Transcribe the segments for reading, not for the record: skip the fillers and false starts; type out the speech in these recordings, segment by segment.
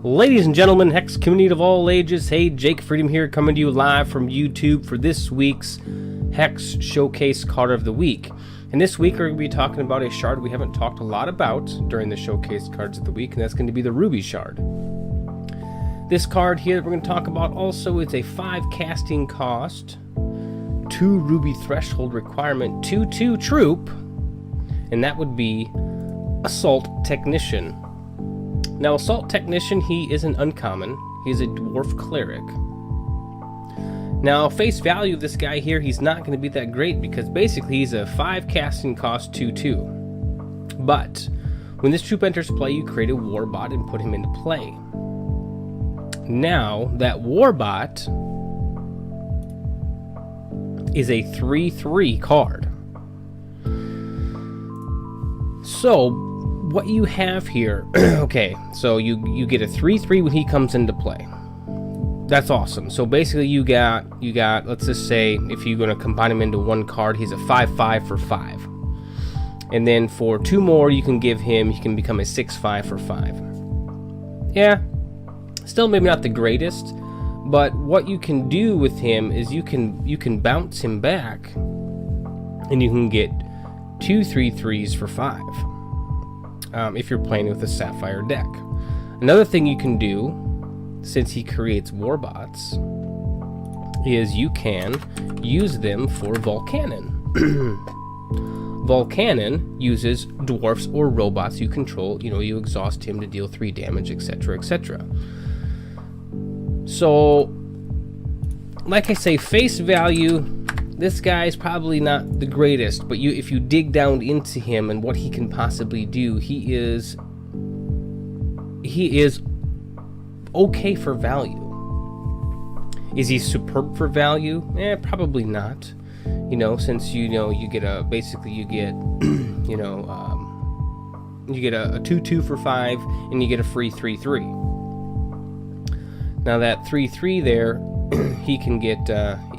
Ladies and gentlemen, Hex community of all ages, hey, Jake Freedom here, coming to you live from YouTube for this week's Hex Showcase Card of the Week. And this week we're going to be talking about a shard we haven't talked a lot about during the Showcase Cards of the Week, and that's going to be the Ruby Shard. This card here that we're going to talk about also is a 5 casting cost, 2 Ruby threshold requirement, 2/2 troop, and that would be Assault Technician. Now, Assault Technician, he is an uncommon. He's a Dwarf Cleric. Now, face value of this guy here, he's not going to be that great because basically he's a 5 casting cost 2/2. But when this troop enters play, you create a Warbot and put him into play. Now, that Warbot is a 3/3 card. So, what you have here, okay, so you get a 3/3 when he comes into play. That's awesome. So basically you got, let's just say, if you're going to combine him into one card, he's a 5/5 for 5. And then for 2 more, you can give him, he can become a 6/5 for 5. Yeah, still maybe not the greatest, but what you can do with him is you can bounce him back, and you can get 2 3/3s for 5. If you're playing with a Sapphire deck. Another thing you can do, since he creates Warbots, is you can use them for Volcanon. Volcanon uses dwarfs or robots you control. You know, you exhaust him to deal 3 damage, etc., etc. So, like I say, face value, this guy is probably not the greatest, but if you dig down into him and what he can possibly do, he is okay for value. Is he superb for value? Probably not. You know, since you get a basically you get you get a 2/2 for 5, and you get a free 3/3. Now that 3/3 there, he can get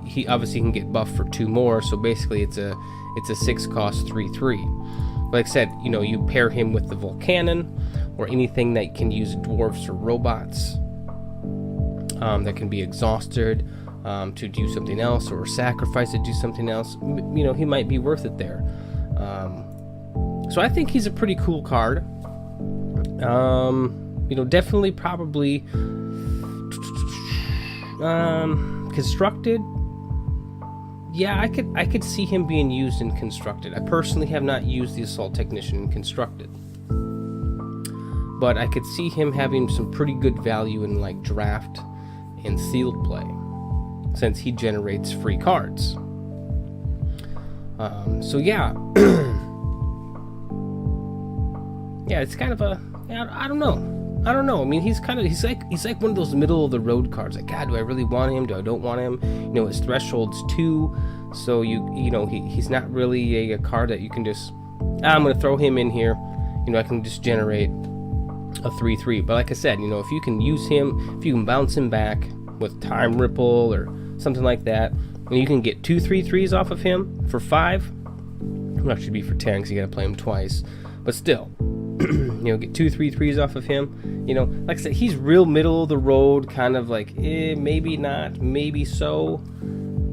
he obviously can get buffed for 2 more, so basically it's a 6 cost 3/3. Like I said, you pair him with the Volcanon or anything that can use dwarfs or robots that can be exhausted to do something else, or sacrifice to do something else. He might be worth it there. So I think he's a pretty cool card. Definitely probably constructed. Yeah, I could see him being used in constructed. I personally have not used the Assault Technician in constructed, but I could see him having some pretty good value in like draft and sealed play, since he generates free cards. So yeah, yeah, it's kind of a, I don't know. I mean, he's like one of those middle of the road cards. Like, God, do I really want him? Do I don't want him? His threshold's 2, so he's not really a card that you can just, I'm gonna throw him in here. I can just generate a 3/3. But like I said, if you can use him, if you can bounce him back with Time Ripple or something like that, and you can get 2 3/3s off of him for 5. Well, it should be for 10 because you gotta play him twice. But still, get 2 3/3s off of him. Like I said, he's real middle of the road, kind of like, maybe not, maybe so.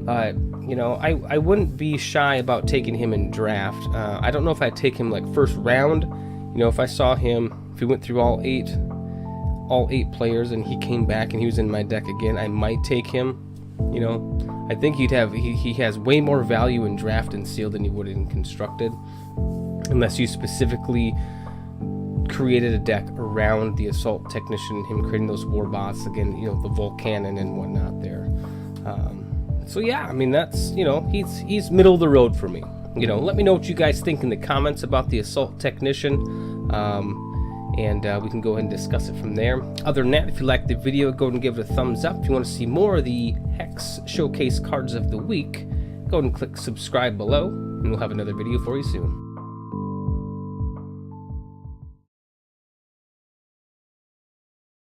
But, I wouldn't be shy about taking him in draft. I don't know if I'd take him like first round. If I saw him, if he went through all 8 players and he came back and he was in my deck again, I might take him. I think he has way more value in draft and sealed than he would in constructed, unless you specifically created a deck around the Assault Technician, him creating those Warbots, again, the Volcanon and whatnot there. So yeah, I mean, that's, he's middle of the road for me. Let me know what you guys think in the comments about the Assault Technician, and we can go ahead and discuss it from there. Other than that, if you liked the video, go ahead and give it a thumbs up. If you want to see more of the Hex Showcase Cards of the Week, go ahead and click subscribe below, and we'll have another video for you soon.